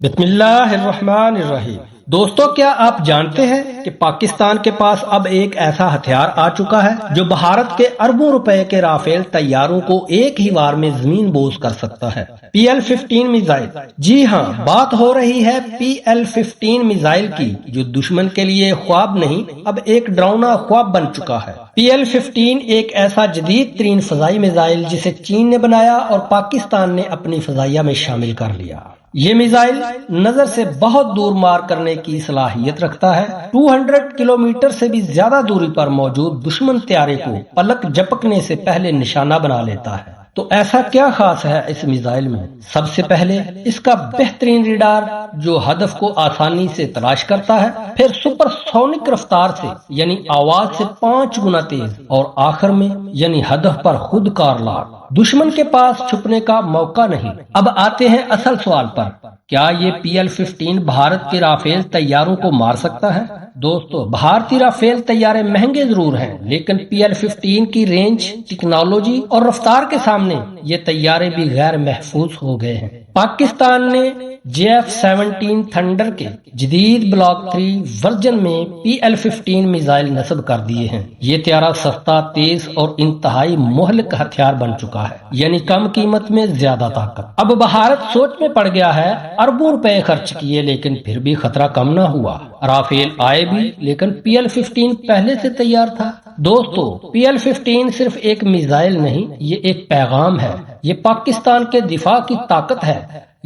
بسم اللہ الرحمن الرحیم۔ دوستو، کیا آپ جانتے ہیں کہ پاکستان کے پاس اب ایک ایسا ہتھیار آ چکا ہے جو بھارت کے اربوں روپے کے رافیل طیاروں کو ایک ہی بار میں زمین بوس کر سکتا ہے؟ PL-15 missile. جی ہاں، بات ہو رہی ہے PL-15 میزائل کی، جو دشمن کے لیے خواب نہیں، اب ایک ڈراؤنا خواب بن چکا ہے۔ PL-15 ایک ایسا جدید ترین فضائی میزائل جسے چین نے بنایا اور پاکستان نے اپنی فضائیہ میں شامل کر لیا۔ یہ میزائل نظر سے بہت دور مار کرنے کی صلاحیت رکھتا ہے۔ 200 کلومیٹر سے بھی زیادہ دوری پر موجود دشمن طیارے کو پلک جھپکنے سے پہلے نشانہ بنا لیتا ہے۔ تو ایسا کیا خاص ہے اس میزائل میں؟ سب سے پہلے اس کا بہترین ریڈار جو ہدف کو آسانی سے تلاش کرتا ہے، پھر سپر سونک رفتار سے یعنی آواز سے 5 گنا تیز، اور آخر میں یعنی ہدف پر خود کار لاک۔ دشمن کے پاس چھپنے کا موقع نہیں۔ اب آتے ہیں اصل سوال پر، کیا یہ PL-15 بھارت کے رافیل طیاروں کو مار سکتا ہے؟ دوستو، بھارتی رافیل طیارے مہنگے ضرور ہیں، لیکن PL-15 کی رینج، ٹیکنالوجی اور رفتار کے سامنے یہ طیارے بھی غیر محفوظ ہو گئے ہیں۔ پاکستان نے JF-17 تھنڈر کے جدید بلاک 3 ورژن میں PL-15 میزائل نصب کر دیے ہیں۔ یہ طیارہ سستا، تیز اور انتہائی مہلک ہتھیار بن چکا ہے، یعنی کم قیمت میں زیادہ طاقت۔ اب بھارت سوچ میں پڑ گیا ہے، اربوں روپے خرچ کیے لیکن پھر بھی خطرہ کم نہ ہوا۔ رافیل آئے بھی، لیکن PL-15 پہلے سے تیار تھا۔ دوستو، PL-15 صرف ایک میزائل نہیں، یہ ایک پیغام ہے۔ یہ پاکستان کے دفاع کی طاقت ہے،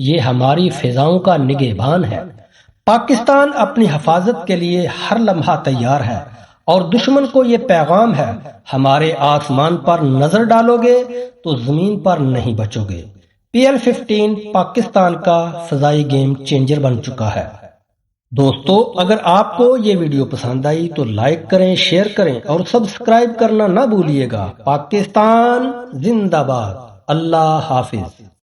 یہ ہماری فضاؤں کا نگہبان ہے۔ پاکستان اپنی حفاظت کے لیے ہر لمحہ تیار ہے، اور دشمن کو یہ پیغام ہے، ہمارے آسمان پر نظر ڈالو گے تو زمین پر نہیں بچو گے۔ PL-15 پاکستان کا فضائی گیم چینجر بن چکا ہے۔ دوستو، اگر آپ کو یہ ویڈیو پسند آئی تو لائک کریں، شیئر کریں اور سبسکرائب کرنا نہ بھولیے گا۔ پاکستان زندہ باد۔ اللہ حافظ۔